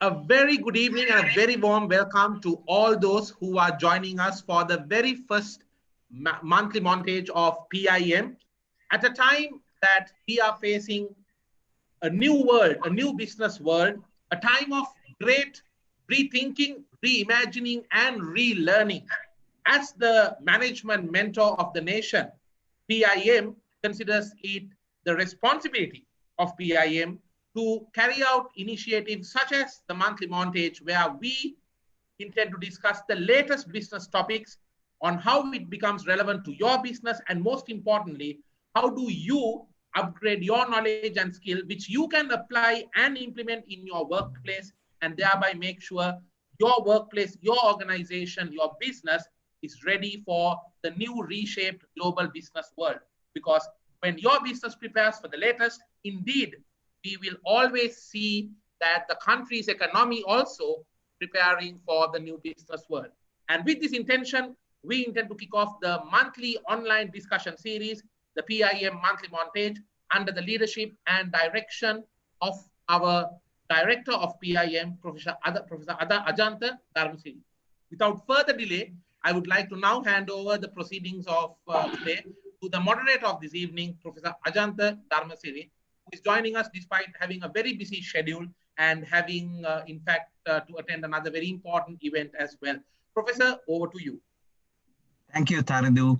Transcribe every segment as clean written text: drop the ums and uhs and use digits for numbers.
A very good evening and a very warm welcome to all those who are joining us for the very first monthly montage of PIM at a time that we are facing a new world, a new business world, a time of great rethinking, reimagining, and relearning. As the management mentor of the nation, PIM considers it the responsibility of PIM to carry out initiatives such as the monthly montage, where we intend to discuss the latest business topics on how it becomes relevant to your business, and most importantly, how do you upgrade your knowledge and skill which you can apply and implement in your workplace, and thereby make sure your workplace, your organization, your business is ready for the new reshaped global business world. Because when your business prepares for the latest, indeed, we will always see that the country's economy also preparing for the new business world. And with this intention, we intend to kick off the monthly online discussion series, the PIM Monthly Montage, under the leadership and direction of our Director of PIM, Professor Ada Ajanta Dharmasiri. Without further delay, I would like to now hand over the proceedings of today to the moderator of this evening, Professor Ajanta Dharmasiri, who is joining us despite having a very busy schedule and having, in fact, to attend another very important event as well. Professor, over to you. Thank you, Tarandu.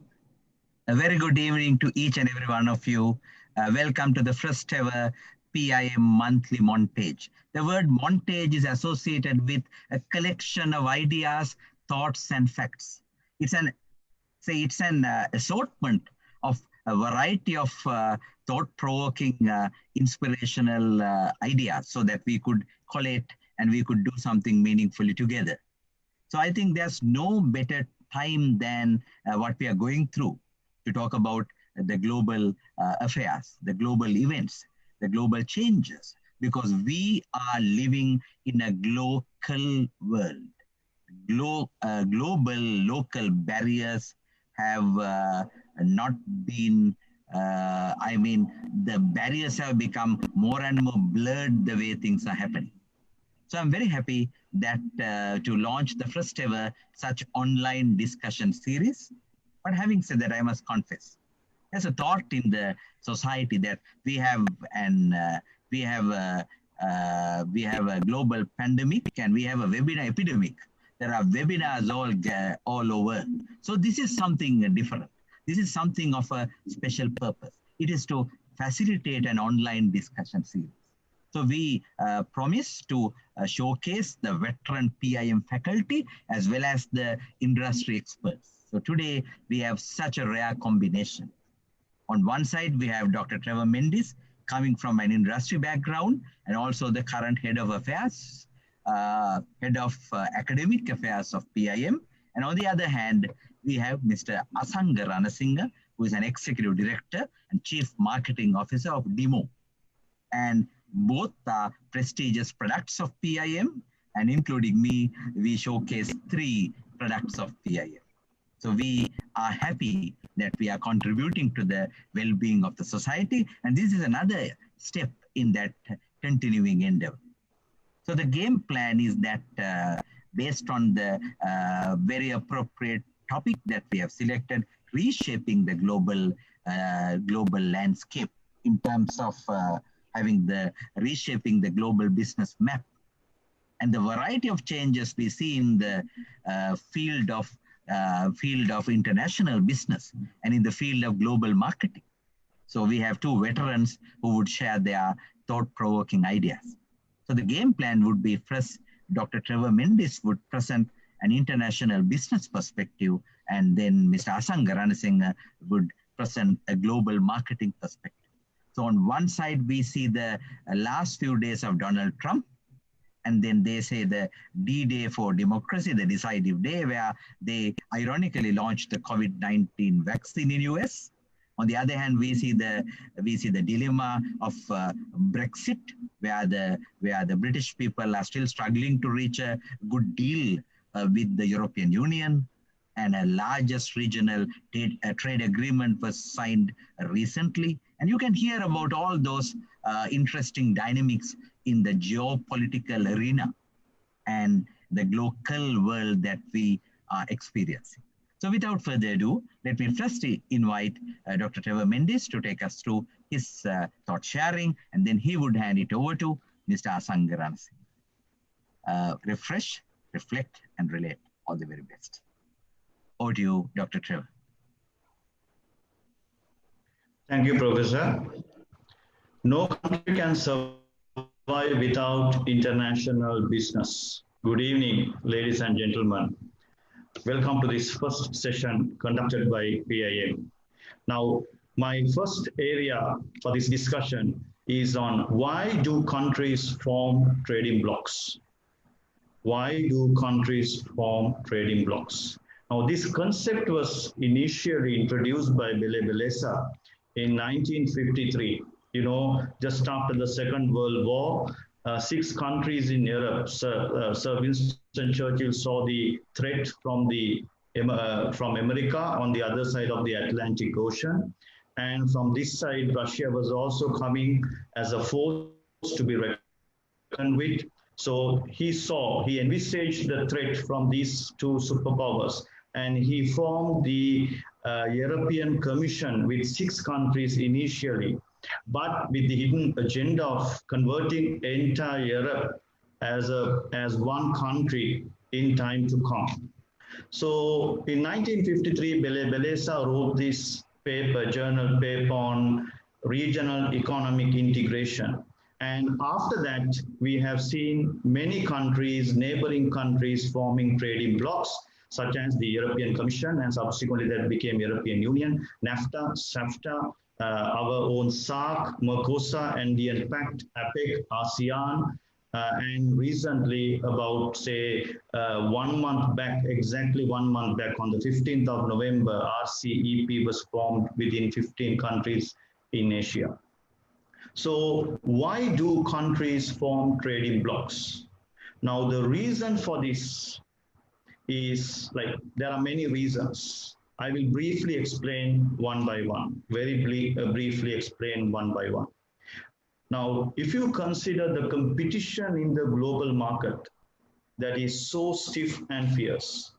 A very good evening to each and every one of you. Welcome to the first ever PIM monthly montage. The word montage is associated with a collection of ideas, thoughts, and facts. It's an assortment of a variety of thought-provoking, inspirational ideas so that we could collate and we could do something meaningfully together. So I think there's no better time than what we are going through to talk about the global affairs, the global events, the global changes, because we are living in a local world. Global, local barriers have not been, the barriers have become more and more blurred the way things are happening. So I'm very happy that to launch the first ever such online discussion series. But having said that, I must confess, there's a thought in the society that we have a global pandemic and we have a webinar epidemic. There are webinars all over. So this is something different. This is something of a special purpose. It is to facilitate an online discussion series. So we promise to showcase the veteran PIM faculty as well as the industry experts. So today we have such a rare combination. On one side, we have Dr. Trevor Mendes coming from an industry background and also the current head of affairs, head of academic affairs of PIM. And on the other hand, we have Mr. Asanga Ranasinghe, who is an executive director and chief marketing officer of DIMO. And both are prestigious products of PIM, and including me, we showcase 3 products of PIM. So we are happy that we are contributing to the well-being of the society, and this is another step in that continuing endeavor. So the game plan is that based on the very appropriate topic that we have selected, reshaping the global landscape in terms of reshaping the global business map, and the variety of changes we see in the field of international business and in the field of global marketing. So we have 2 veterans who would share their thought-provoking ideas. So the game plan would be, first, Dr. Trevor Mendes would present an international business perspective, and then Mr. Asanga Ranasinghe would present a global marketing perspective. So on one side, we see the last few days of Donald Trump, and then they say the D-Day for democracy, the decisive day, where they ironically launched the COVID-19 vaccine in US. On the other hand, we see the dilemma of Brexit, where the British people are still struggling to reach a good deal with the European Union, and a largest regional trade agreement was signed recently. And you can hear about all those interesting dynamics in the geopolitical arena and the local world that we are experiencing. So without further ado, let me first invite Dr. Trevor Mendes to take us through his thought sharing, and then he would hand it over to Mr. Asangaran Singh. Refresh, reflect, and relate. All the very best. Over to you, Dr. Trevor. Thank you, Professor. No country can survive without international business. Good evening, ladies and gentlemen. Welcome to this first session conducted by PIM. Now, my first area for this discussion is on why do countries form trading blocs? Why do countries form trading blocs? Now, this concept was initially introduced by Bele Beleza in 1953. You know, just after the Second World War, 6 countries in Europe, Sir Winston Churchill saw the threat from America on the other side of the Atlantic Ocean. And from this side, Russia was also coming as a force to be reckoned with. So he envisaged the threat from these 2 superpowers, and he formed the European Commission with 6 countries initially, but with the hidden agenda of converting entire Europe as one country in time to come. So in 1953, Bele Beleza wrote this journal paper on regional economic integration. And after that, we have seen many countries, neighboring countries, forming trading blocs, such as the European Commission, and subsequently that became European Union, NAFTA, SAFTA, our own SAARC, Mercosur, Andean Pact, APEC, ASEAN, and recently, about say 1 month back, exactly 1 month back, on the 15th of November, RCEP was formed within 15 countries in Asia. So why do countries form trading blocs? Now, the reason for this is, like, there are many reasons. I will briefly explain one by one, very briefly explain one by one. Now, if you consider the competition in the global market that is so stiff and fierce,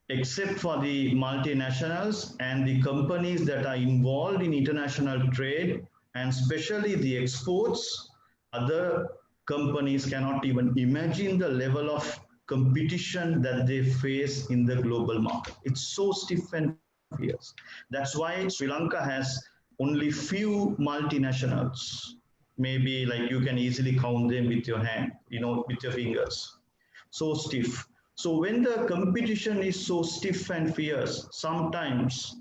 except for the multinationals and the companies that are involved in international trade, and especially the exports, other companies cannot even imagine the level of competition that they face in the global market. It's so stiff and fierce. That's why Sri Lanka has only few multinationals. Maybe like you can easily count them with your hand, with your fingers. So stiff. So when the competition is so stiff and fierce, sometimes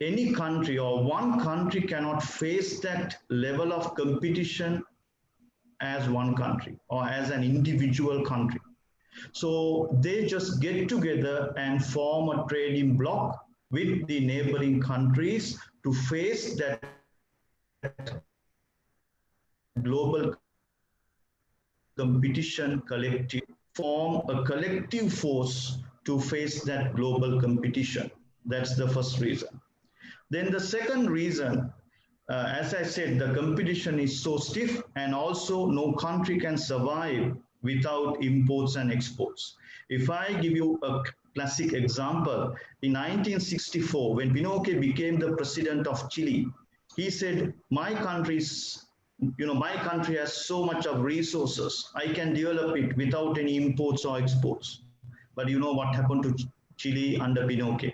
any country or one country cannot face that level of competition as one country or as an individual country. So they just get together and form a trading bloc with the neighboring countries to face that global competition collective, form a collective force to face that global competition. That's the first reason. Then the second reason, as I said, the competition is so stiff, and also no country can survive without imports and exports. If I give you a classic example, in 1964, when Pinochet became the president of Chile, he said, my country has so much of resources, I can develop it without any imports or exports. But you know what happened to Chile under Pinochet?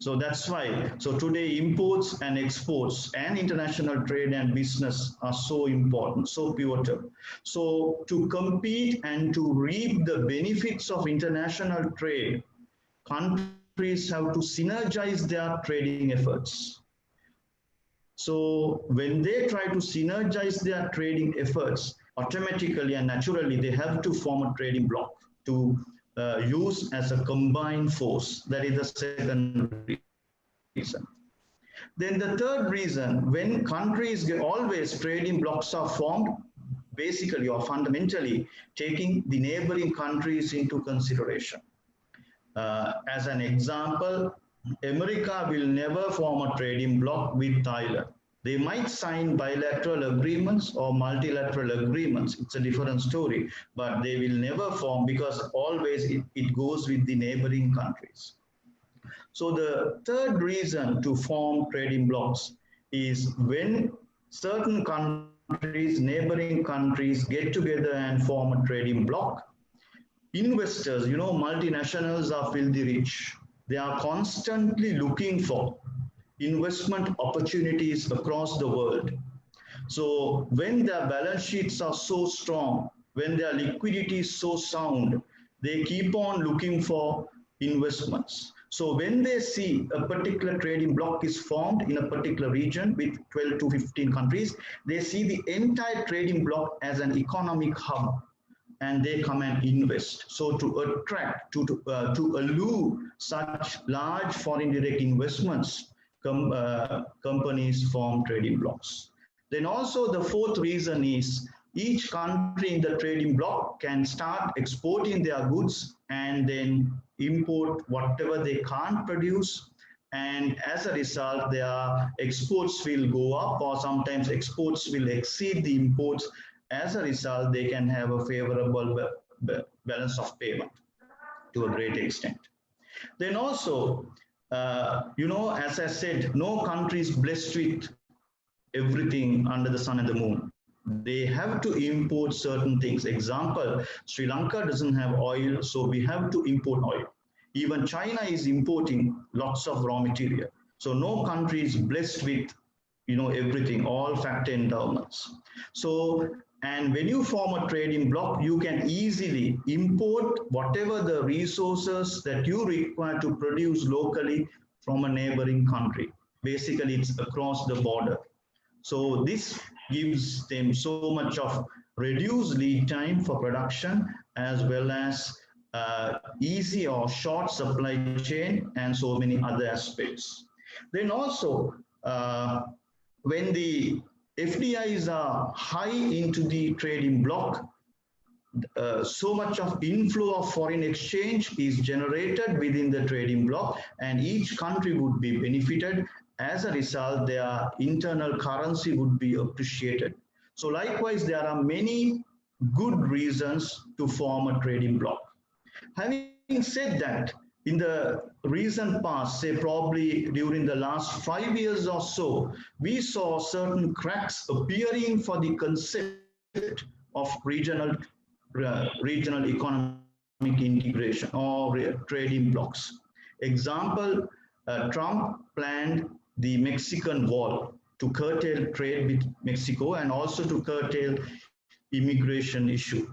So that's why, so today imports and exports and international trade and business are so important, so pivotal. So to compete and to reap the benefits of international trade, countries have to synergize their trading efforts. So when they try to synergize their trading efforts, automatically and naturally, they have to form a trading bloc to use as a combined force. That is the second reason. Then the third reason, when countries get, always trading blocs are formed basically or fundamentally taking the neighboring countries into consideration. As an example, America will never form a trading bloc with Thailand. They might sign bilateral agreements or multilateral agreements. It's a different story, but they will never form because always it goes with the neighboring countries. So the third reason to form trading blocs is when certain countries, neighboring countries get together and form a trading bloc. Investors, multinationals are filthy rich. They are constantly looking for investment opportunities across the world. So when their balance sheets are so strong, when their liquidity is so sound, they keep on looking for investments. So when they see a particular trading bloc is formed in a particular region with 12 to 15 countries, they see the entire trading bloc as an economic hub and they come and invest. So to attract, to allure such large foreign direct investments, companies form trading blocs. Then also the fourth reason is each country in the trading bloc can start exporting their goods and then import whatever they can't produce. And as a result, their exports will go up or sometimes exports will exceed the imports. As a result, they can have a favorable balance of payment to a great extent. Then also, as I said, no country is blessed with everything under the sun and the moon. They have to import certain things. Example, Sri Lanka doesn't have oil, so we have to import oil. Even China is importing lots of raw material. So no country is blessed with, everything, all factor endowments. So, and when you form a trading bloc, you can easily import whatever the resources that you require to produce locally from a neighboring country. Basically, it's across the border. So this gives them so much of reduced lead time for production as well as easy or short supply chain and so many other aspects. Then also, when the FDIs are high into the trading bloc, so much of inflow of foreign exchange is generated within the trading bloc and each country would be benefited. As a result, their internal currency would be appreciated. So likewise, there are many good reasons to form a trading bloc. Having said that, in the recent past, say probably during the last 5 years or so, we saw certain cracks appearing for the concept of regional economic integration or trading blocs. Example, Trump planned the Mexican wall to curtail trade with Mexico and also to curtail immigration issue.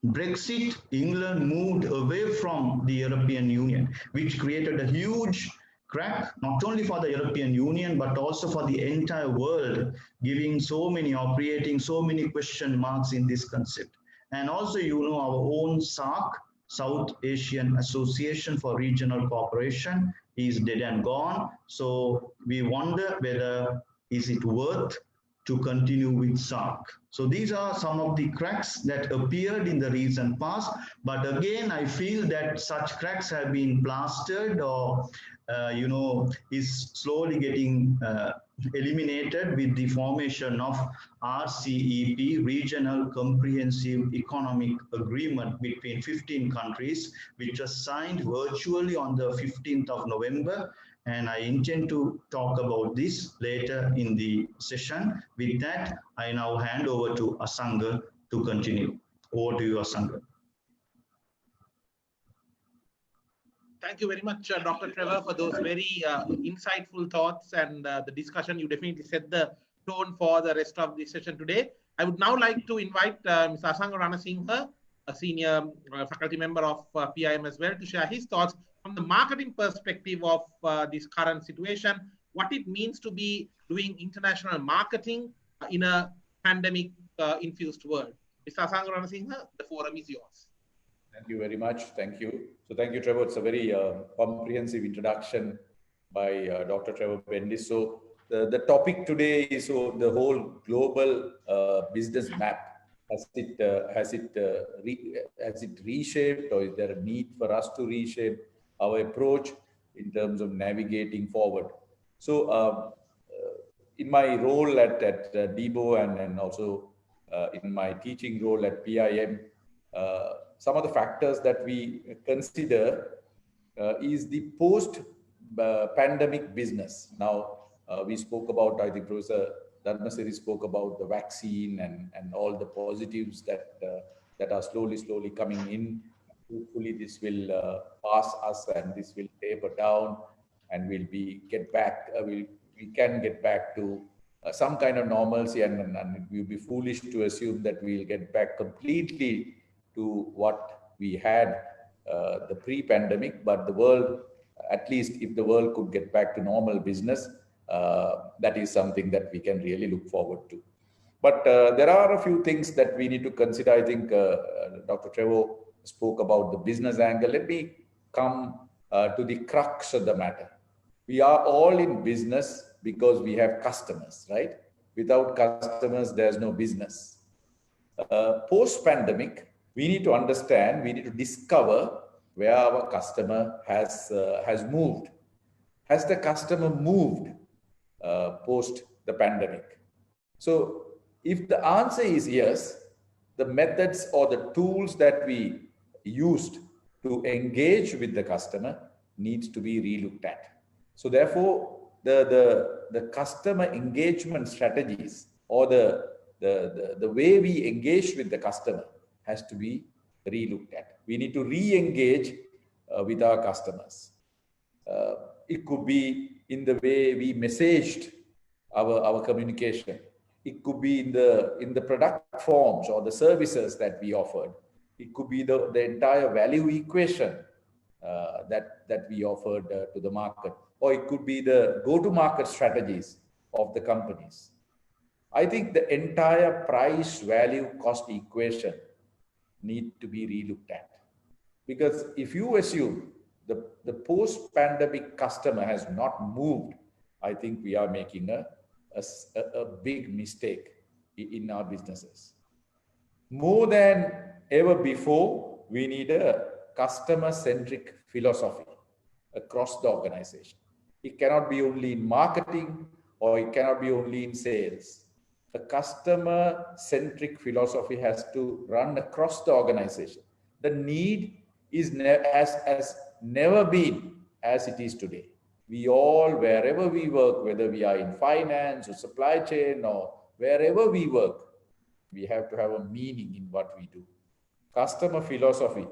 Brexit, England moved away from the European Union, which created a huge crack, not only for the European Union, but also for the entire world, giving so many or creating so many question marks in this concept. And also, our own SAARC, South Asian Association for Regional Cooperation, is dead and gone. So we wonder whether is it worth to continue with SAARC. So these are some of the cracks that appeared in the recent past. But again, I feel that such cracks have been plastered or, is slowly getting eliminated with the formation of RCEP, Regional Comprehensive Economic Agreement between 15 countries, which was signed virtually on the 15th of November. And I intend to talk about this later in the session. With that, I now hand over to Asanga to continue. Over to you, Asanga. Thank you very much, Dr. Trevor, for those very insightful thoughts and the discussion. You definitely set the tone for the rest of the session today. I would now like to invite Mr. Asanga Ranasinghe, a senior faculty member of PIM as well, to share his thoughts from the marketing perspective of this current situation, what it means to be doing international marketing in a pandemic-infused world. Mr. Asanga Ranasinghe, the forum is yours. Thank you very much. Thank you. So thank you, Trevor. It's a very comprehensive introduction by Dr. Trevor Bendis. So the topic today is the whole global business map. Has it reshaped, or is there a need for us to reshape our approach in terms of navigating forward? So in my role at DBO and also in my teaching role at PIM, some of the factors that we consider is the post-pandemic business. Now, we spoke about, I think Professor Dharmasiri spoke about the vaccine and all the positives that that are slowly coming in. Hopefully, this will pass us and this will taper down, and we can get back to some kind of normalcy, and it will be foolish to assume that we'll get back completely to what we had the pre-pandemic. But the world, at least if the world could get back to normal business, that is something that we can really look forward to. But there are a few things that we need to consider. I think Dr. Trevor spoke about the business angle. Let me come to the crux of the matter. We are all in business because we have customers, right? Without customers, there's no business. Post-pandemic, we need to understand, we need to discover where our customer has moved. Has the customer moved post the pandemic? So if the answer is yes, the methods or the tools that we used to engage with the customer needs to be relooked at. So therefore, the customer engagement strategies or the way we engage with the customer has to be relooked at. We need to re-engage with our customers. It could be in the way we messaged our communication. It could be in the product forms or the services that we offered. It could be the entire value equation that we offered to the market, or it could be the go-to-market strategies of the companies. I think the entire price value cost equation need to be relooked at, because if you assume the post-pandemic customer has not moved, I think we are making a big mistake in our businesses. More than ever before, we need a customer-centric philosophy across the organization. It cannot be only in marketing, or it cannot be only in sales. A customer-centric philosophy has to run across the organization. The need is has never been as it is today. We all, wherever we work, whether we are in finance or supply chain or wherever we work, we have to have a meaning in what we do. Customer philosophy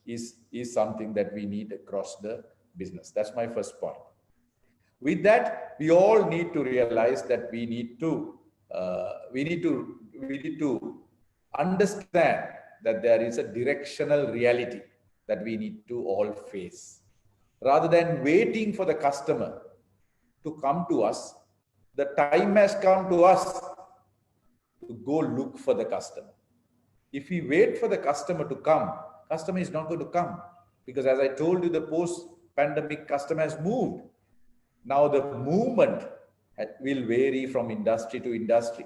is something that we need across the business. That's my first point. With that, we all need to realize that we need to understand that there is a directional reality that we need to all face. Rather than waiting for the customer to come to us, the time has come to us to go look for the customer. If we wait for the customer to come, customer is not going to come, because as I told you, the post-pandemic customer has moved. Now the movement will vary from industry to industry,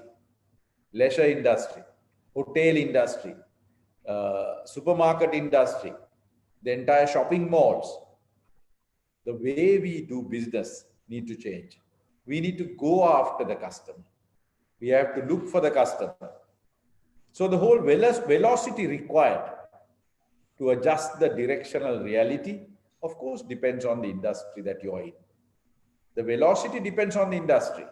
leisure industry, hotel industry, supermarket industry, the entire shopping malls. The way we do business need to change. We need to go after the customer. We have to look for the customer. So the whole velocity required to adjust the directional reality, of course, depends on the industry that you're in. The velocity depends on the industry.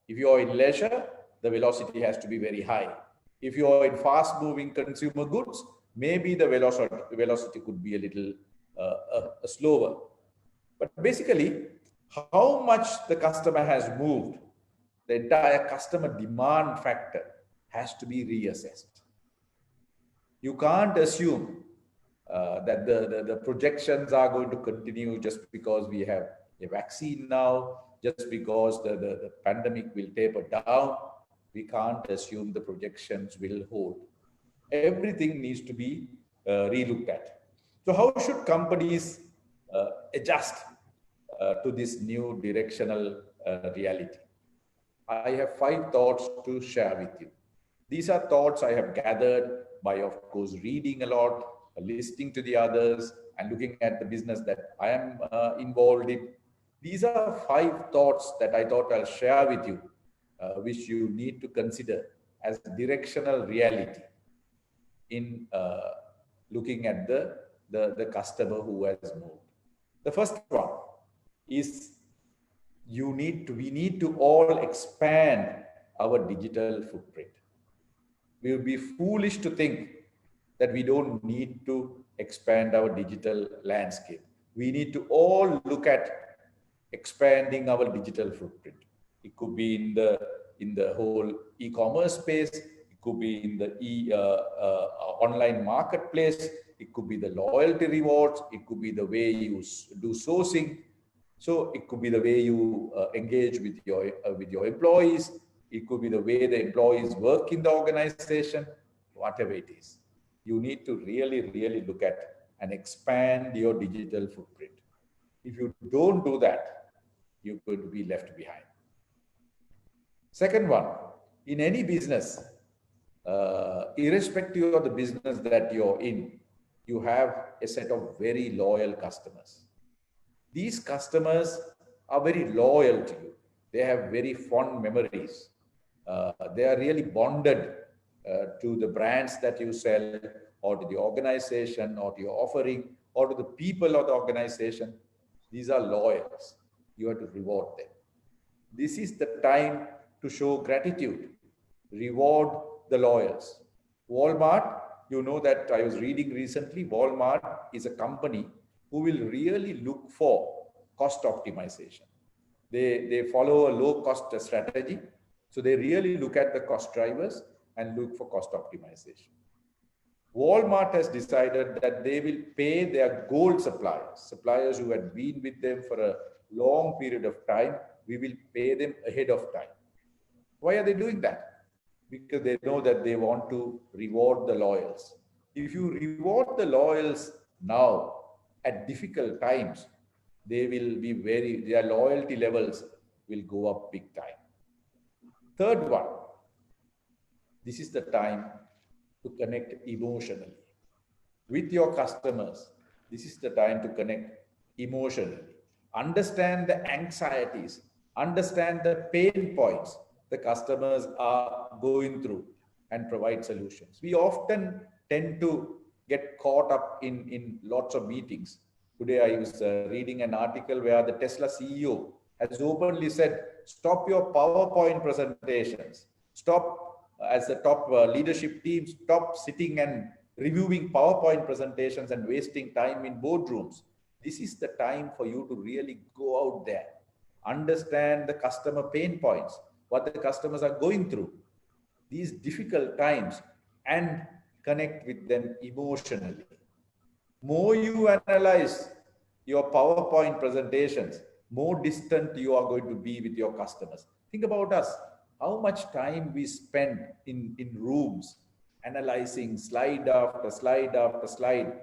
If you're in leisure, the velocity has to be very high. If you're in fast-moving consumer goods, maybe the velocity could be a little slower. But basically, how much the customer has moved, the entire customer demand factor has to be reassessed. You can't assume that the projections are going to continue just because we have a vaccine now, just because the pandemic will taper down. We can't assume the projections will hold. Everything needs to be relooked at. So how should companies adjust to this new directional reality? I have 5 thoughts to share with you. These are thoughts I have gathered by, of course, reading a lot, listening to the others, and looking at the business that I am involved in. These are 5 thoughts that I thought I'll share with you which you need to consider as directional reality in looking at the customer who has moved. The first one is we need to all expand our digital footprint. We would be foolish to think that we don't need to expand our digital landscape. We need to all look at expanding our digital footprint. It could be in the whole e-commerce space. It could be in the online marketplace. It could be the loyalty rewards. It could be the way you do sourcing. So it could be the way you engage with your employees. It could be the way the employees work in the organization. Whatever it is, you need to really look at and expand your digital footprint. If you don't do that, you're going to be left behind. Second one, in any business, irrespective of the business that you're in, you have a set of very loyal customers. These customers are very loyal to you. They have very fond memories. They are really bonded to the brands that you sell, or to the organization, or to your offering, or to the people of the organization. These are loyals. You have to reward them. This is the time to show gratitude. Reward the loyals. Walmart, you know that I was reading recently, Walmart is a company who will really look for cost optimization. They follow a low cost strategy. So they really look at the cost drivers and look for cost optimization. Walmart has decided that they will pay their gold suppliers who had been with them for a long period of time. We will pay them ahead of time. Why are they doing that? Because they know that they want to reward the loyals. If you reward the loyals now at difficult times, they will be their loyalty levels will go up big time. Third one, this is the time to connect emotionally with your customers. This is the time to connect emotionally. Understand the anxieties, understand the pain points the customers are going through and provide solutions. We often tend to get caught up in lots of meetings. Today I was reading an article where the Tesla CEO has openly said, stop your PowerPoint presentations. Stop, as the top leadership team, stop sitting and reviewing PowerPoint presentations and wasting time in boardrooms. This is the time for you to really go out there, understand the customer pain points, what the customers are going through, these difficult times, and connect with them emotionally. More you analyze your PowerPoint presentations, more distant you are going to be with your customers. Think about us, how much time we spend in rooms analyzing slide after slide after slide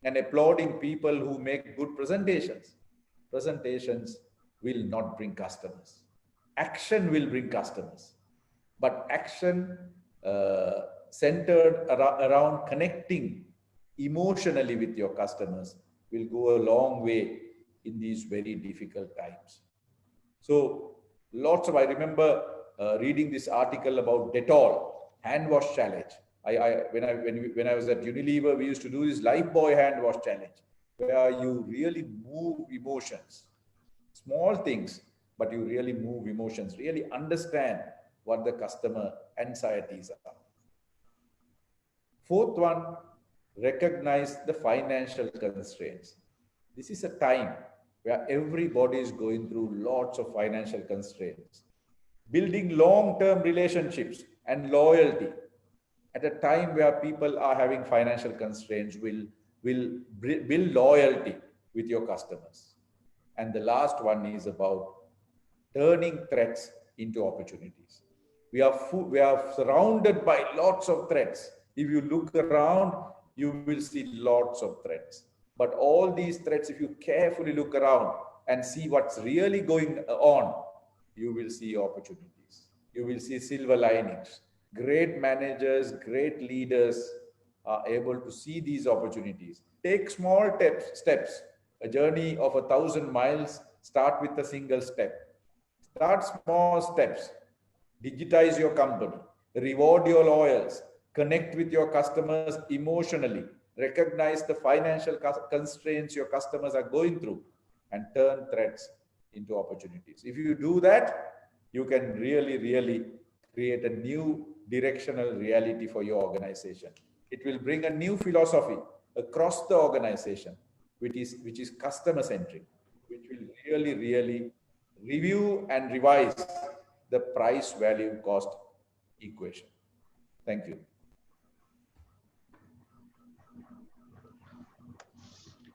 and applauding people who make good presentations. Presentations will not bring customers. Action will bring customers. But action centered around connecting emotionally with your customers will go a long way in these very difficult times. So I remember reading this article about Dettol hand wash challenge. When I was at Unilever, we used to do this Lifebuoy hand wash challenge, where you really move emotions, small things, but you really move emotions, really understand what the customer anxieties are. Fourth one, recognize the financial constraints. This is a time where everybody is going through lots of financial constraints. Building long-term relationships and loyalty at a time where people are having financial constraints will build loyalty with your customers. And the last one is about turning threats into opportunities. We are surrounded by lots of threats. If you look around, you will see lots of threats. But all these threats, if you carefully look around and see what's really going on, you will see opportunities. You will see silver linings. Great managers, great leaders are able to see these opportunities. Take small steps. A journey of 1,000 miles, start with a single step. Start small steps. digitize your company, reward your loyals, connect with your customers emotionally, recognize the financial constraints your customers are going through, and turn threats into opportunities. If you do that, you can really, really create a new directional reality for your organization. It will bring a new philosophy across the organization, which is customer centric, which will really, really review and revise the price value cost equation. Thank you.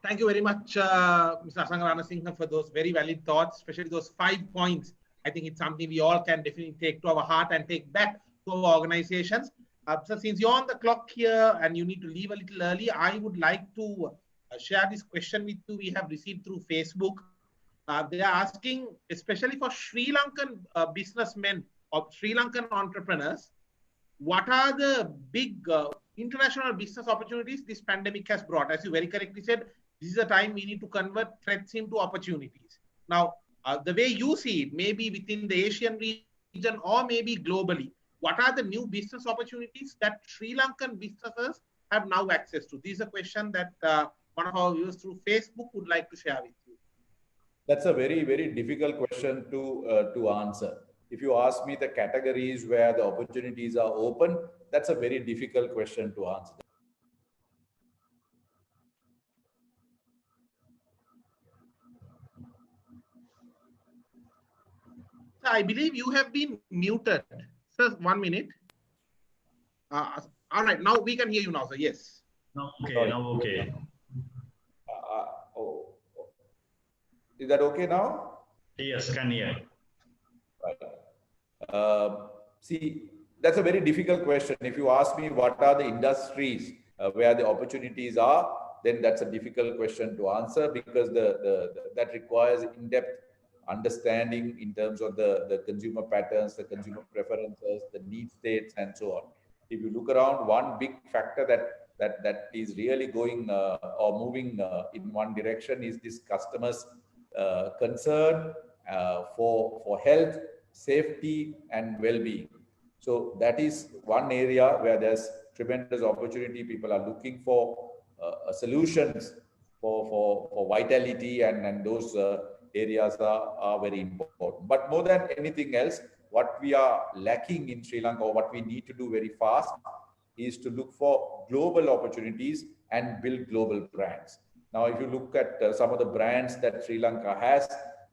Thank you very much, Mr. Asanga Ranasinghe, for those very valid thoughts, especially those 5 points. I think it's something we all can definitely take to our heart and take back to our organizations. So since you're on the clock here and you need to leave a little early, I would like to share this question with you. We have received through Facebook. They are asking, especially for Sri Lankan businessmen or Sri Lankan entrepreneurs, what are the big international business opportunities this pandemic has brought? As you very correctly said, this is a time we need to convert threats into opportunities. Now, the way you see it, maybe within the Asian region or maybe globally, what are the new business opportunities that Sri Lankan businesses have now access to? This is a question that one of our viewers through Facebook would like to share with you. That's a very, very difficult question to answer. If you ask me the categories where the opportunities are open, that's a very difficult question to answer. I believe you have been muted. Sir, 1 minute. All right, now we can hear you now, sir. Yes. No, okay, now okay. Is that okay now? Yes, can hear. Right. See, that's a very difficult question. If you ask me what are the industries where the opportunities are, then that's a difficult question to answer, because that requires in-depth understanding in terms of the consumer patterns, the consumer preferences, the need states, and so on. If you look around, one big factor that is really going or moving in one direction is this customers' concern for health, safety, and well-being. So that is one area where there's tremendous opportunity. People are looking for solutions for vitality, and those areas are very important. But more than anything else, what we are lacking in Sri Lanka, or what we need to do very fast, is to look for global opportunities and build global brands. Now, if you look at some of the brands that Sri Lanka has,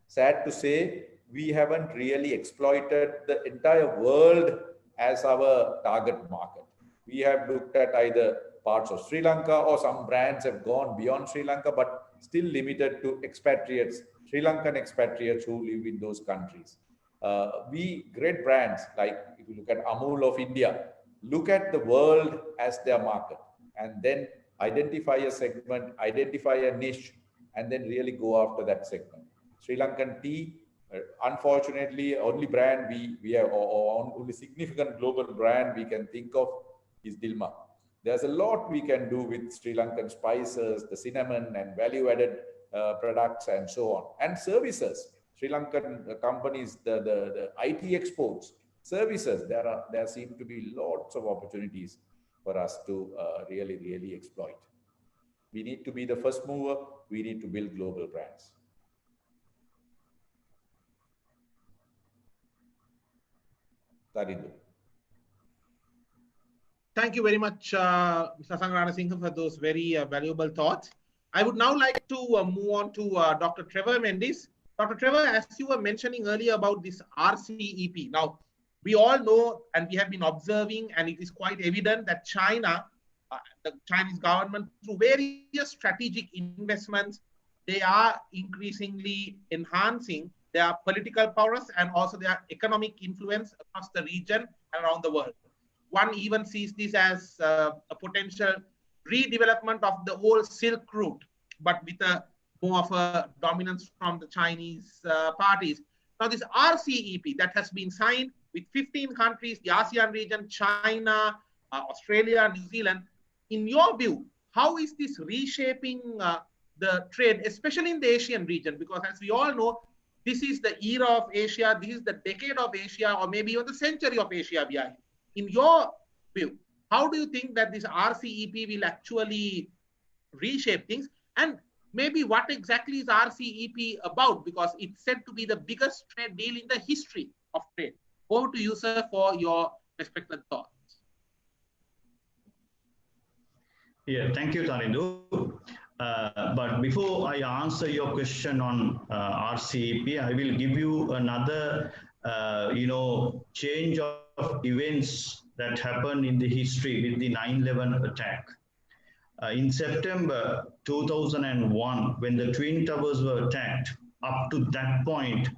sad to say, we haven't really exploited the entire world as our target market. We have looked at either parts of Sri Lanka, or some brands have gone beyond Sri Lanka, but still limited to expatriates, Sri Lankan expatriates who live in those countries. Great brands, like if you look at Amul of India, look at the world as their market, and then identify a segment, identify a niche, and then really go after that segment. Sri Lankan tea, unfortunately, only brand we have, or only significant global brand we can think of is Dilmah. There's a lot we can do with Sri Lankan spices, the cinnamon and value-added products, and so on, and services. Sri Lankan companies, the IT exports, services. There seem to be lots of opportunities for us to really exploit. We need to be the first mover. We need to build global brands. Tarindu. Thank you very much, Mr. Asanga Ranasinghe, for those very valuable thoughts. I would now like to move on to Dr. Trevor Mendis. Dr. Trevor, as you were mentioning earlier about this RCEP, now we all know and we have been observing, and it is quite evident that China, the Chinese government, through various strategic investments, they are increasingly enhancing their political powers and also their economic influence across the region and around the world. One even sees this as a potential redevelopment of the whole Silk Route, but with more of a dominance from the Chinese parties. Now, this RCEP that has been signed with 15 countries, the ASEAN region, China, Australia, New Zealand, in your view, how is this reshaping the trade, especially in the Asian region? Because as we all know, this is the era of Asia, this is the decade of Asia, or maybe even the century of Asia we are in. In your view, how do you think that this RCEP will actually reshape things? And maybe what exactly is RCEP about? Because it's said to be the biggest trade deal in the history of trade. Over to you, sir, for your respected thoughts. Yeah, thank you, Tarindu. But before I answer your question on RCEP, I will give you another, change of events that happened in the history with the 9/11 attack. In September 2001, when the Twin Towers were attacked, up to that point,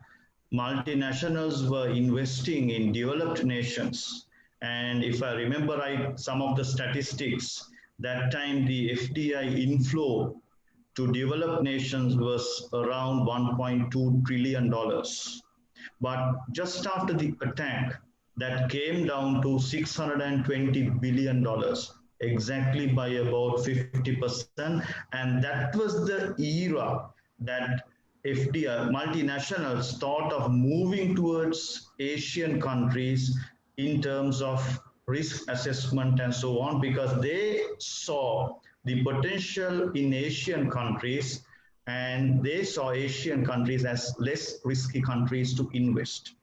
multinationals were investing in developed nations. And if I remember right, some of the statistics, that time the FDI inflow to developed nations was around $1.2 trillion. But just after the attack, that came down to $620 billion, exactly by about 50%. And that was the era that FDI, multinationals, thought of moving towards Asian countries in terms of risk assessment and so on, because they saw the potential in Asian countries and they saw Asian countries as less risky countries to invest.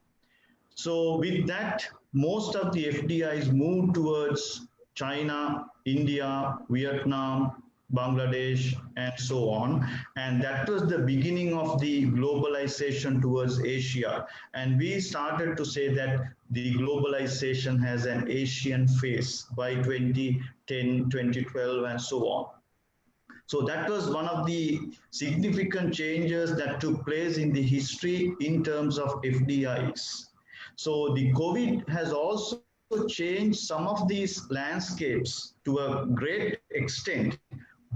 So with that, most of the FDIs moved towards China, India, Vietnam, Bangladesh, and so on. And that was the beginning of the globalization towards Asia. And we started to say that the globalization has an Asian face by 2010, 2012, and so on. So that was one of the significant changes that took place in the history in terms of FDIs. So the COVID has also changed some of these landscapes to a great extent.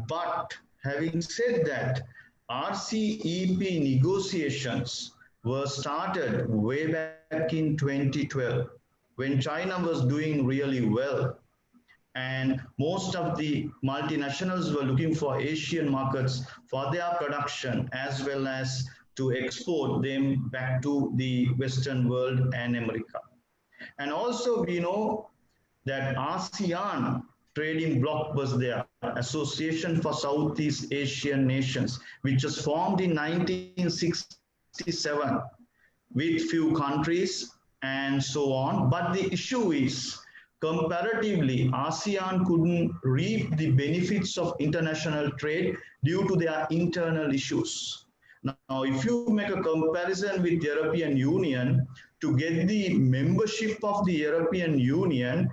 But having said that, RCEP negotiations were started way back in 2012 when China was doing really well. And most of the multinationals were looking for Asian markets for their production as well as to export them back to the Western world and America. And also we know that ASEAN trading bloc was there, Association for Southeast Asian Nations, which was formed in 1967 with few countries and so on. But the issue is, comparatively, ASEAN couldn't reap the benefits of international trade due to their internal issues. Now, if you make a comparison with the European Union, to get the membership of the European Union,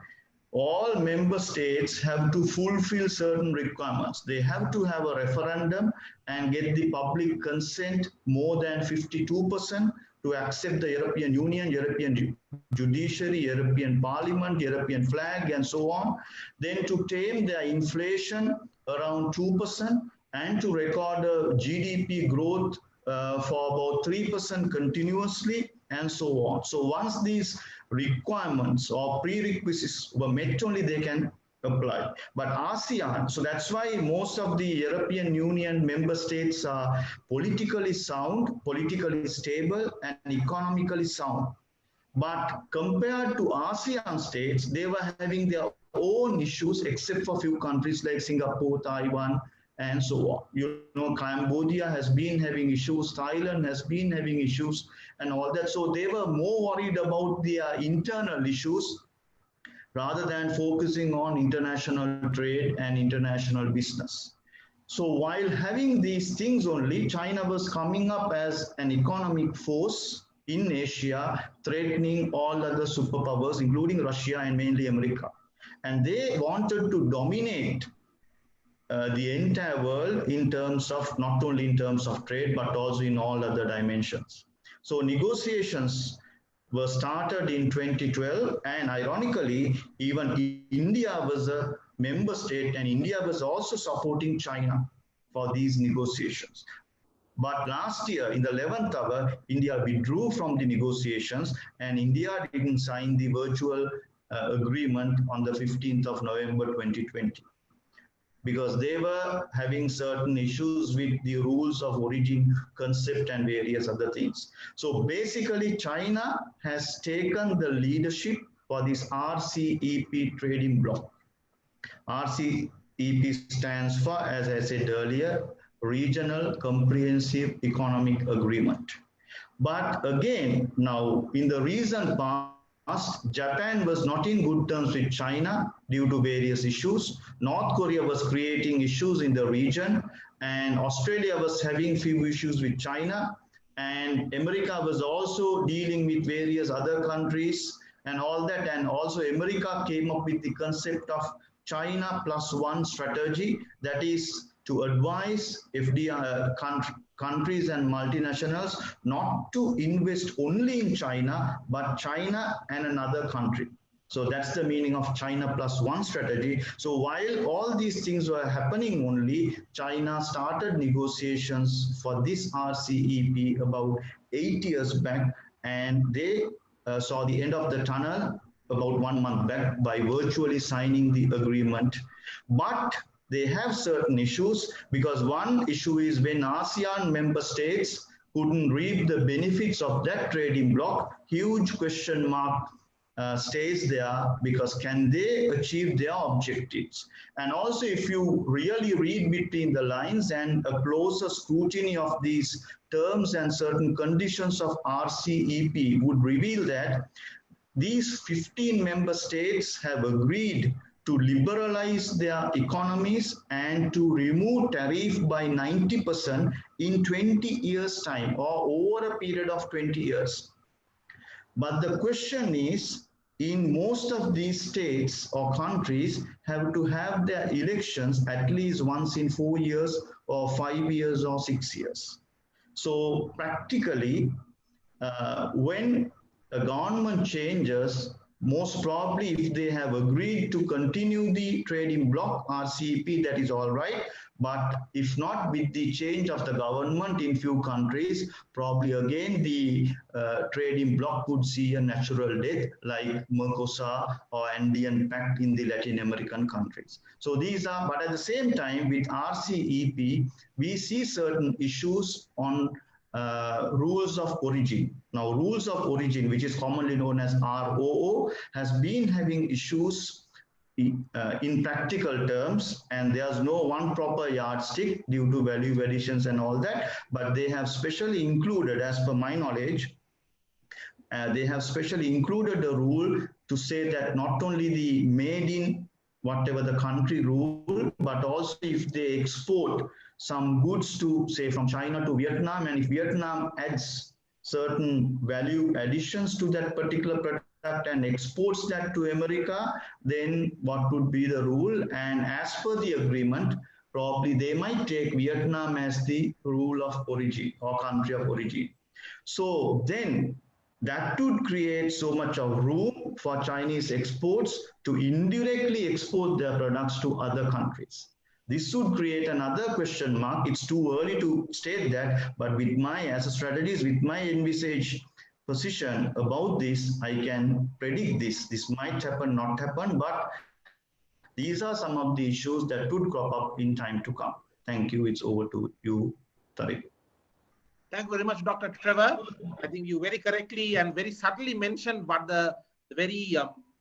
all member states have to fulfill certain requirements. They have to have a referendum and get the public consent more than 52% to accept the European Union, European judiciary, European parliament, European flag, and so on. Then to tame their inflation around 2% and to record a GDP growth for about 3% continuously, and so on. So once these requirements or prerequisites were met, only they can apply. But ASEAN, so that's why most of the European Union member states are politically sound, politically stable, and economically sound. But compared to ASEAN states, they were having their own issues, except for a few countries like Singapore, Taiwan, and so on. You know, Cambodia has been having issues, Thailand has been having issues, and all that. So they were more worried about their internal issues rather than focusing on international trade and international business. So while having these things only, China was coming up as an economic force in Asia, threatening all other superpowers, including Russia and mainly America. And they wanted to dominate the entire world in terms of, not only in terms of trade, but also in all other dimensions. So negotiations were started in 2012, and ironically, even India was a member state, and India was also supporting China for these negotiations. But last year, in the 11th hour, India withdrew from the negotiations, and India didn't sign the virtual agreement on the 15th of November 2020. because they were having certain issues with the rules of origin concept and various other things. So basically, China has taken the leadership for this RCEP trading bloc. RCEP stands for, as I said earlier, Regional Comprehensive Economic Agreement. But again, now in the recent past, Japan was not in good terms with China due to various issues. North Korea was creating issues in the region, and Australia was having few issues with China, and America was also dealing with various other countries and all that. And also America came up with the concept of China plus one strategy, that is to advise FDI countries and multinationals not to invest only in China, but China and another country. So that's the meaning of China plus one strategy. So while all these things were happening only, China started negotiations for this RCEP about 8 years back, and they saw the end of the tunnel about 1 month back by virtually signing the agreement. But they have certain issues, because one issue is when ASEAN member states couldn't reap the benefits of that trading bloc, huge question mark stays there, because can they achieve their objectives? And also, if you really read between the lines, and a closer scrutiny of these terms and certain conditions of RCEP would reveal that these 15 member states have agreed to liberalize their economies and to remove tariff by 90% in 20 years' time, or over a period of 20 years. But the question is, in most of these states or countries have to have their elections at least once in 4 years or 5 years or 6 years. So practically, when a government changes, most probably if they have agreed to continue the trading bloc RCEP, that is all right. But if not, with the change of the government in few countries, probably again the trading bloc could see a natural death, like Mercosur or Andean Pact in the Latin American countries. So these are, but at the same time with RCEP, we see certain issues on rules of origin. Now, rules of origin, which is commonly known as ROO, has been having issues in practical terms, and there's no one proper yardstick due to value additions and all that, but they have specially included, as per my knowledge, they have specially included a rule to say that not only the made in whatever the country rule, but also if they export some goods to, say, from China to Vietnam, and if Vietnam adds certain value additions to that particular product and exports that to America, then what would be the rule? And as per the agreement, probably they might take Vietnam as the rule of origin or country of origin. So then that would create so much of room for Chinese exports to indirectly export their products to other countries. This should create another question mark. It's too early to state that, but with my, as a strategist, with my envisaged position about this, I can predict this. This might happen, not happen, but these are some of the issues that would crop up in time to come. Thank you. It's over to you, Tariq. Thank you very much, Dr. Trevor. I think you very correctly and very subtly mentioned what the very,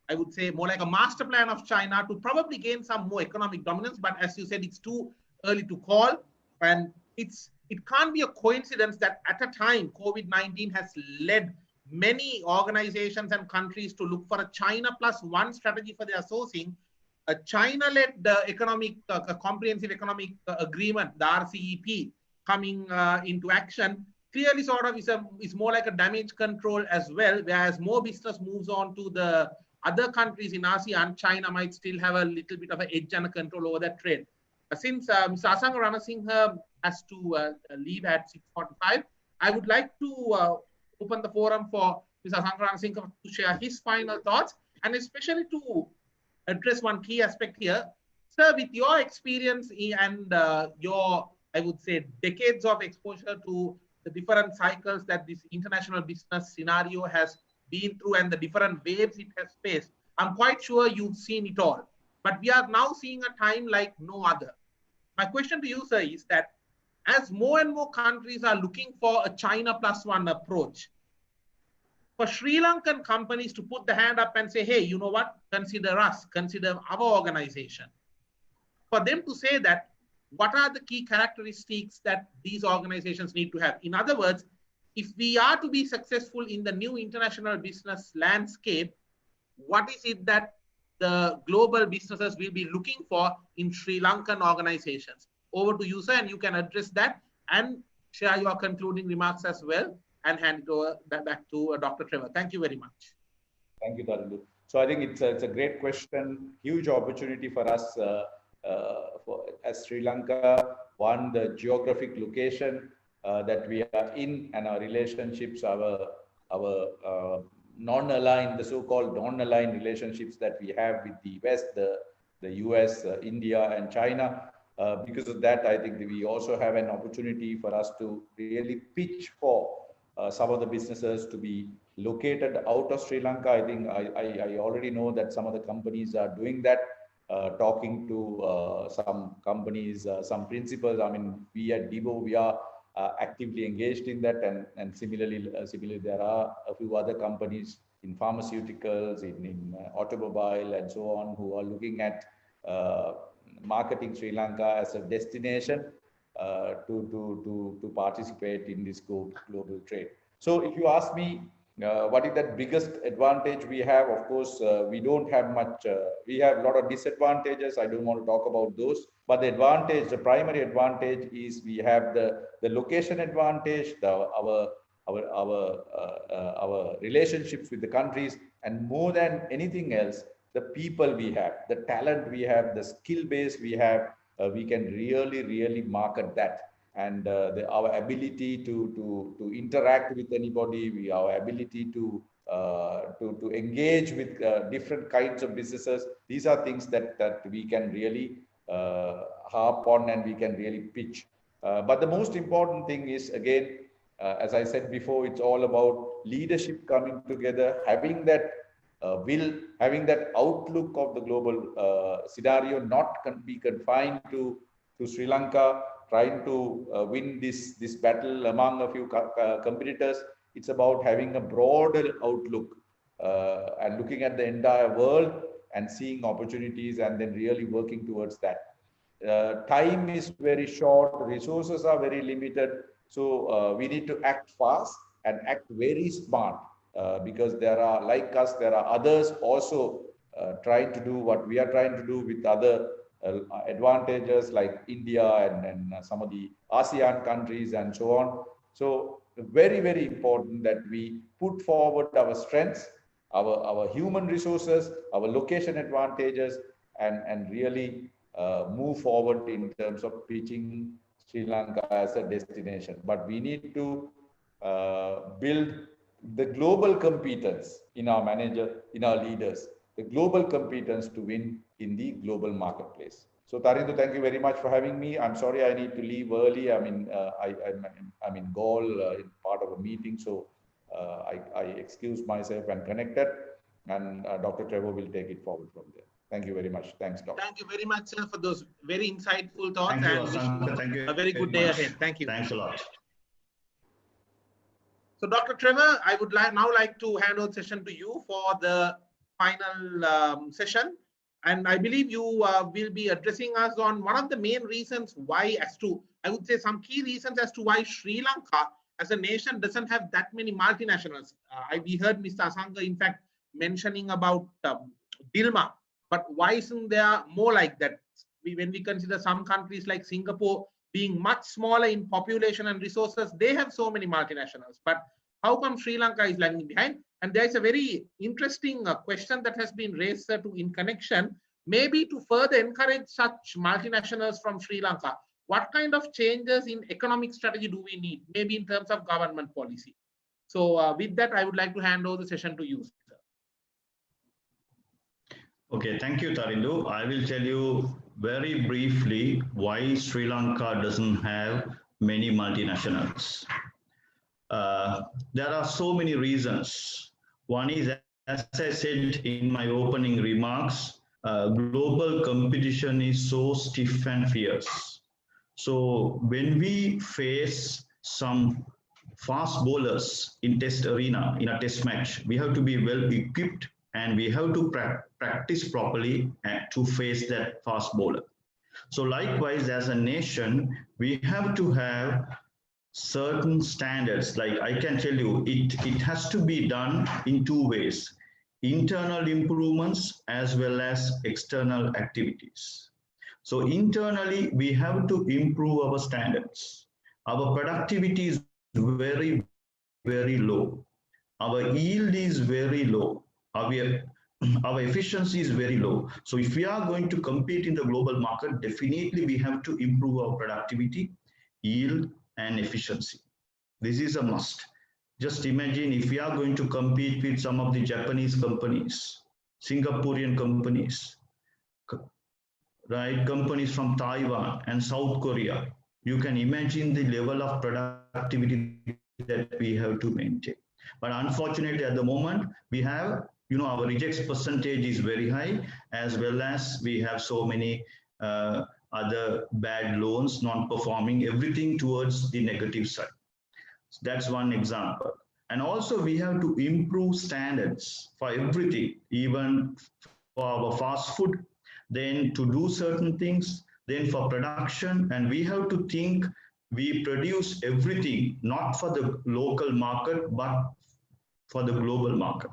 I would say, more like a master plan of China to probably gain some more economic dominance. But as you said, it's too early to call. And it can't be a coincidence that at a time, COVID-19 has led many organizations and countries to look for a China plus one strategy for their sourcing. A China-led economic, comprehensive economic agreement, the RCEP, coming into action, clearly sort of is more like a damage control as well, whereas more business moves on to the other countries in ASEAN, China might still have a little bit of an edge and a control over that trade. Since Mr. Asanga Ranasinghe has to leave at 6:45, I would like to open the forum for Mr. Asanga Ranasinghe to share his final thoughts, and especially to address one key aspect here. Sir, with your experience and your, I would say, decades of exposure to the different cycles that this international business scenario has been through and the different waves it has faced, I'm quite sure you've seen it all. But we are now seeing a time like no other. My question to you, sir, is that as more and more countries are looking for a China plus one approach, for Sri Lankan companies to put the hand up and say, hey, you know what, consider us, consider our organization. For them to say that, what are the key characteristics that these organizations need to have? In other words, if we are to be successful in the new international business landscape, what is it that the global businesses will be looking for in Sri Lankan organizations? Over to you, sir, and you can address that and share your concluding remarks as well, and hand it over back to Dr. Trevor. Thank you very much. Thank you, Tarindu. So I think it's a great question, huge opportunity for us as Sri Lanka. One, the geographic location that we are in, and our relationships, our non-aligned, the so-called non-aligned relationships that we have with the West, the US, India, and China. Because of that, I think that we also have an opportunity for us to really pitch for some of the businesses to be located out of Sri Lanka. I think I already know that some of the companies are doing that, talking to some companies, some principals. I mean, we at DIBO, we are actively engaged in that, and similarly, there are a few other companies in pharmaceuticals, in automobile, and so on, who are looking at marketing Sri Lanka as a destination to participate in this global trade. So if you ask me, what is that biggest advantage we have? Of course, we don't have much, we have a lot of disadvantages. I don't want to talk about those, but the advantage, the primary advantage is we have the location advantage, our relationships with the countries, and more than anything else, the people we have, the talent we have, the skill base we have. We can really market that, and our ability to interact with anybody, our ability to engage with different kinds of businesses. These are things that we can really harp on, and we can really pitch. But the most important thing is, again, as I said before, it's all about leadership coming together, having that will, having that outlook of the global scenario, not be confined to Sri Lanka, trying to win this battle among a few competitors. It's about having a broader outlook and looking at the entire world and seeing opportunities, and then really working towards that. Time is very short, resources are very limited, so we need to act fast and act very smart. Because there are, like us, there are others also trying to do what we are trying to do with other advantages like India and some of the ASEAN countries and so on. So very important that we put forward our strengths, our human resources, our location advantages, and really move forward in terms of pitching Sri Lanka as a destination. But we need to build the global competence in our in our leaders, the global competence to win in the global marketplace. So Tarindu, thank you very much for having me. I'm sorry I need to leave early. I mean, I'm in Gaul in part of a meeting, so I excuse myself and connected, and Dr. Trevor will take it forward from there. Thank you very much. Thanks, Doctor. Thank you very much, sir, for those very insightful thoughts. Thank you, and thank you a very good day ahead. Thank you. Thanks a lot. So, Dr. Trevor, I would now like to hand over the session to you for the final session. And I believe you will be addressing us on one of the main reasons why, I would say some key reasons as to why Sri Lanka as a nation doesn't have that many multinationals. We heard Mr. Asanga, in fact, mentioning about Dilmah, but why isn't there more like that? When we consider some countries like Singapore being much smaller in population and resources, they have so many multinationals. But how come Sri Lanka is lagging behind? And there is a very interesting question that has been raised in connection, maybe to further encourage such multinationals from Sri Lanka. What kind of changes in economic strategy do we need, maybe in terms of government policy? So with that, I would like to hand over the session to you, sir. Okay, thank you, Tarindu. I will tell you very briefly why Sri Lanka doesn't have many multinationals. There are so many reasons. One is, as I said in my opening remarks, global competition is so stiff and fierce. So when we face some fast bowlers in test arena, in a test match, we have to be well equipped and we have to practice properly to face that fast bowler. So likewise, as a nation, we have to have certain standards. Like I can tell you, it has to be done in two ways: internal improvements as well as external activities. So internally, we have to improve our standards. Our productivity is very, very low. Our yield is very low. Our efficiency is very low. So if we are going to compete in the global market, definitely we have to improve our productivity, yield, and efficiency. This is a must. Just imagine if we are going to compete with some of the Japanese companies, Singaporean companies, right? Companies from Taiwan and South Korea. You can imagine the level of productivity that we have to maintain. But unfortunately, at the moment, we have, our rejects percentage is very high, as well as we have so many other bad loans, non-performing, everything towards the negative side. So that's one example. And also we have to improve standards for everything, even for our fast food, then to do certain things, then for production. And we have to think we produce everything, not for the local market, but for the global market.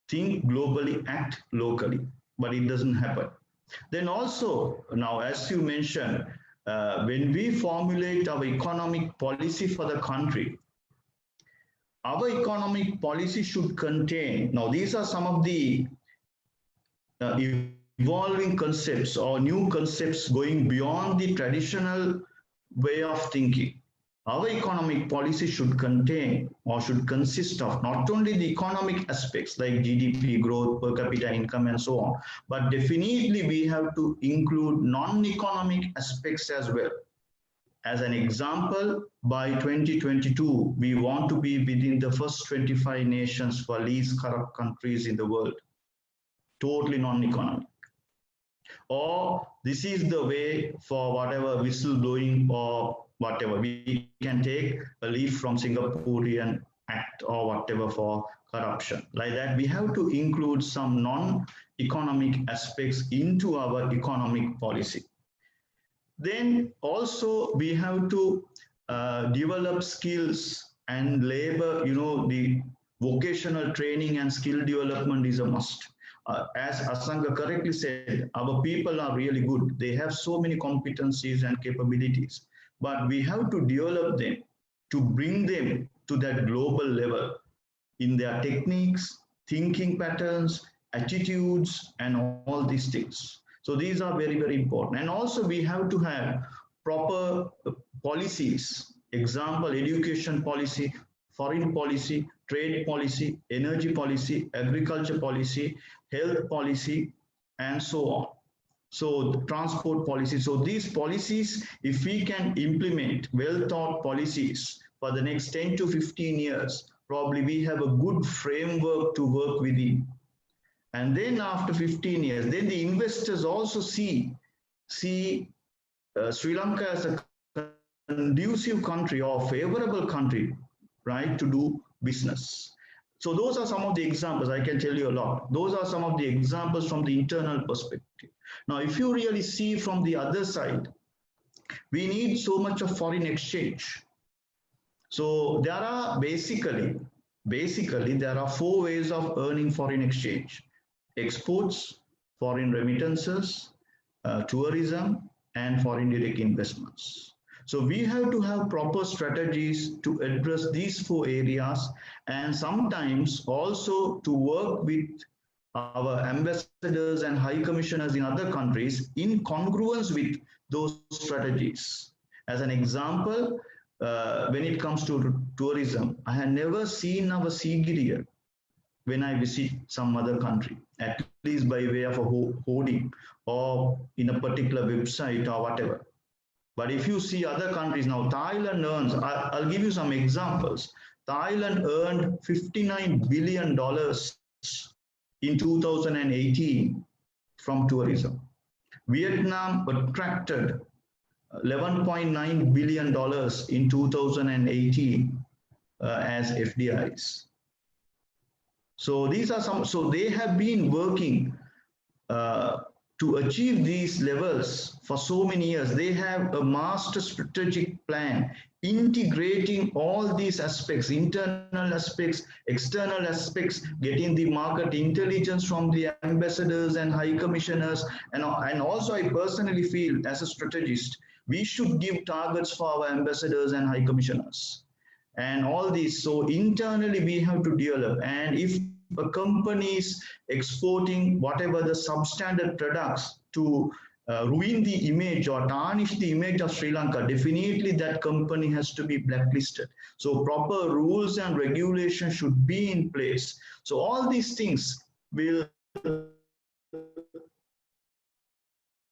Think globally, act locally, but it doesn't happen. Then also, now, as you mentioned, when we formulate our economic policy for the country, our economic policy should contain, now these are some of the evolving concepts or new concepts going beyond the traditional way of thinking. Our economic policy should contain or should consist of not only the economic aspects like GDP growth, per capita income, and so on, but definitely we have to include non-economic aspects as well. As an example, by 2022, we want to be within the first 25 nations for least corrupt countries in the world, totally non-economic. Or this is the way for whatever whistleblowing or whatever. We can take a leaf from Singaporean Act or whatever for corruption. Like that, we have to include some non-economic aspects into our economic policy. Then also we have to develop skills and labor, the vocational training and skill development is a must. As Asanga correctly said, our people are really good. They have so many competencies and capabilities, but we have to develop them to bring them to that global level in their techniques, thinking patterns, attitudes, and all these things. So these are very, very important. And also we have to have proper policies, example, education policy, foreign policy, trade policy, energy policy, agriculture policy, health policy, and so on. So the transport policy. So these policies, if we can implement well-thought policies for the next 10 to 15 years, probably we have a good framework to work within. And then after 15 years, then the investors also see Sri Lanka as a conducive country or favorable country, right, to do business. So those are some of the examples. I can tell you a lot. Those are some of the examples from the internal perspective. Now, if you really see from the other side, we need so much of foreign exchange. So there are basically there are 4 ways of earning foreign exchange: exports, foreign remittances, tourism, and foreign direct investments. So we have to have proper strategies to address these 4 areas, and sometimes also to work with our ambassadors and high commissioners in other countries in congruence with those strategies. As an example, when it comes to tourism, I have never seen our Sigiriya when I visit some other country, at least by way of a hoarding or in a particular website or whatever. But if you see other countries now, Thailand earns, I'll give you some examples. Thailand earned $59 billion in 2018 from tourism. Vietnam attracted $11.9 billion in 2018 as FDIs. So these are some, so they have been working to achieve these levels for so many years. They have a master strategic plan integrating all these aspects, internal aspects, external aspects, getting the market intelligence from the ambassadors and high commissioners. And also I personally feel as a strategist, we should give targets for our ambassadors and high commissioners and all these. So internally we have to develop, and if a company is exporting whatever the substandard products to ruin the image or tarnish the image of Sri Lanka, definitely that company has to be blacklisted. So proper rules and regulations should be in place. So all these things will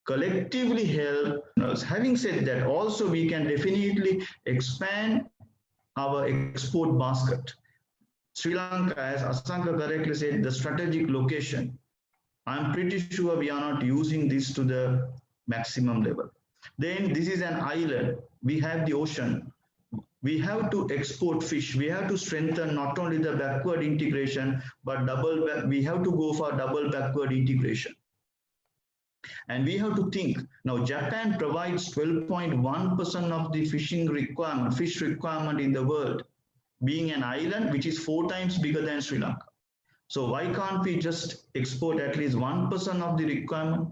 collectively help us. Having said that, also we can definitely expand our export basket. Sri Lanka, as Asanka correctly said, the strategic location, I'm pretty sure we are not using this to the maximum level. Then this is an island. We have the ocean. We have to export fish. We have to strengthen not only the backward integration, but we have to go for double backward integration. And we have to think, now Japan provides 12.1% of the fish requirement in the world, being an island which is 4 times bigger than Sri Lanka. So why can't we just export at least 1% of the requirement?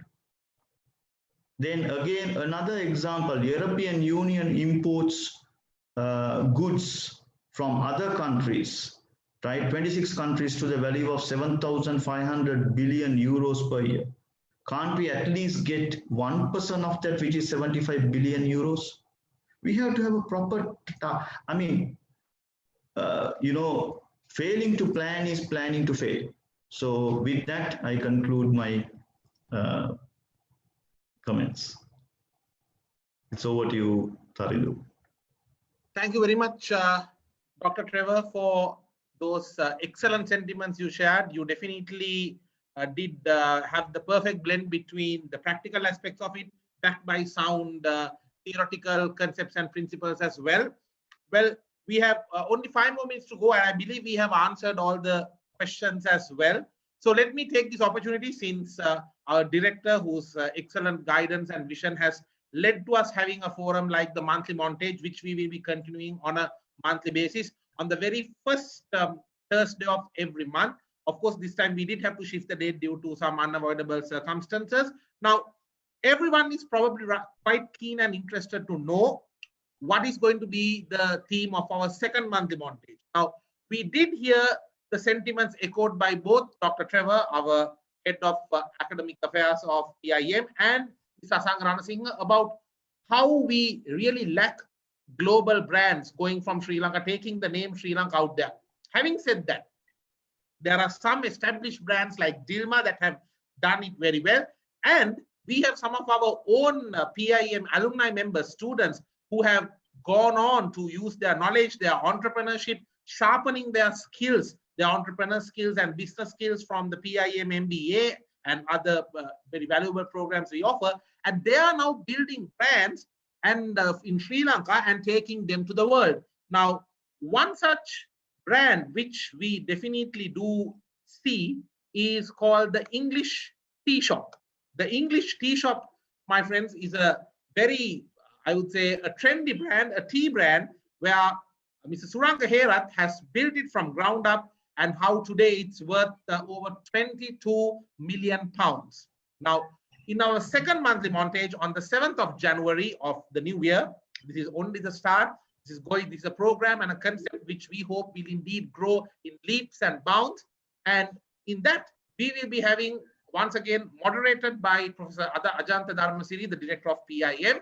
Then again, another example, European Union imports goods from other countries, right? 26 countries to the value of 7,500 billion euros per year. Can't we at least get 1% of that, which is 75 billion euros? We have to have a proper, failing to plan is planning to fail. So with that, I conclude my comments. It's over to you, Taridu. Thank you very much, Dr. Trevor, for those excellent sentiments you shared. You definitely did have the perfect blend between the practical aspects of it, backed by sound theoretical concepts and principles as well. Well, we have only 5 more minutes to go, and I believe we have answered all the questions as well. So let me take this opportunity, since our director, whose excellent guidance and vision has led to us having a forum like the monthly montage, which we will be continuing on a monthly basis on the very first Thursday of every month. Of course, this time we did have to shift the date due to some unavoidable circumstances. Now, everyone is probably quite keen and interested to know what is going to be the theme of our second monthly montage. Now, we did hear the sentiments echoed by both Dr. Trevor, our head of academic affairs of PIM, and Mr. Asanka Ranasinghe, about how we really lack global brands going from Sri Lanka, taking the name Sri Lanka out there. Having said that, there are some established brands like Dilmah that have done it very well. And we have some of our own PIM alumni members, students, who have gone on to use their knowledge, their entrepreneurship, sharpening their skills, their entrepreneur skills and business skills from the PIM MBA and other very valuable programs we offer. And they are now building brands and in Sri Lanka and taking them to the world. Now, one such brand which we definitely do see is called the English Tea Shop. The English Tea Shop, my friends, is a very, I would say, a trendy brand, a tea brand, where Mr. Suranga Herath has built it from ground up, and how today it's worth over 22 million pounds. Now, in our second monthly montage on the 7th of January of the new year, this is only the start. This is a program and a concept which we hope will indeed grow in leaps and bounds. And in that, we will be having, once again, moderated by Professor Ajanta Dharmasiri, the director of PIM.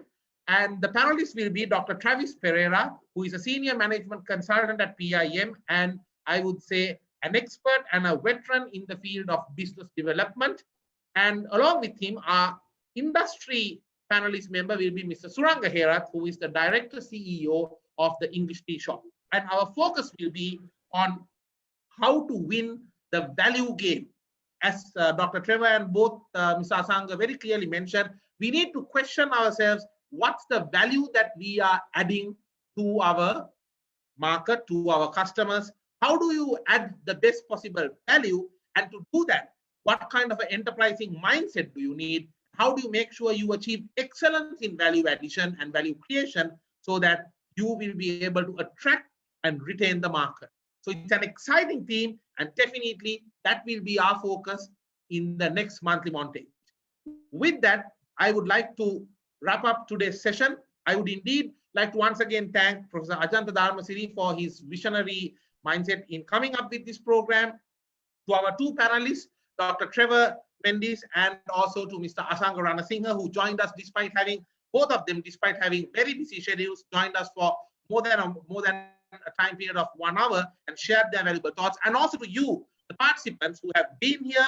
And the panelists will be Dr. Travis Pereira, who is a senior management consultant at PIM, and I would say an expert and a veteran in the field of business development. And along with him, our industry panelist member will be Mr. Suranga Herath, who is the director CEO of the English Tea Shop. And our focus will be on how to win the value game as Dr. Trevor and both Mr. Asanga very clearly mentioned, we need to question ourselves, what's the value that we are adding to our market, to our customers? How do you add the best possible value? And to do that, what kind of an enterprising mindset do you need? How do you make sure you achieve excellence in value addition and value creation so that you will be able to attract and retain the market? So it's an exciting theme, and definitely that will be our focus in the next monthly montage. With that, I would like to wrap up today's session. I would indeed like to once again thank Professor Ajantha Dharmasiri for his visionary mindset in coming up with this program. To our two panelists, Dr. Trevor Bendis and also to Mr. Asanga Ranasinghe, who joined us despite having, both of them, despite having very busy schedules, joined us for more than a time period of 1 hour and shared their valuable thoughts. And also to you, the participants who have been here,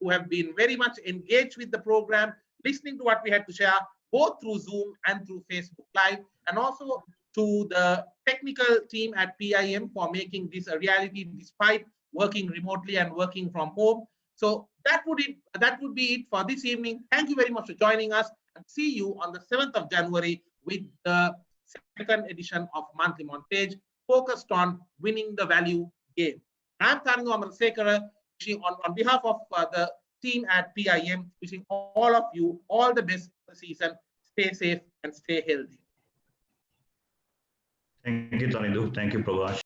who have been very much engaged with the program, listening to what we had to share, both through Zoom and through Facebook Live, and also to the technical team at PIM for making this a reality despite working remotely and working from home. So that would be it for this evening. Thank you very much for joining us, and see you on the 7th of January with the second edition of Monthly Montage, focused on winning the value game. I'm Tharanga Amarsekara, on behalf of the team at PIM, wishing all of you all the best for the season. Stay safe and stay healthy. Thank you, Tanidu. Thank you, Prabhash.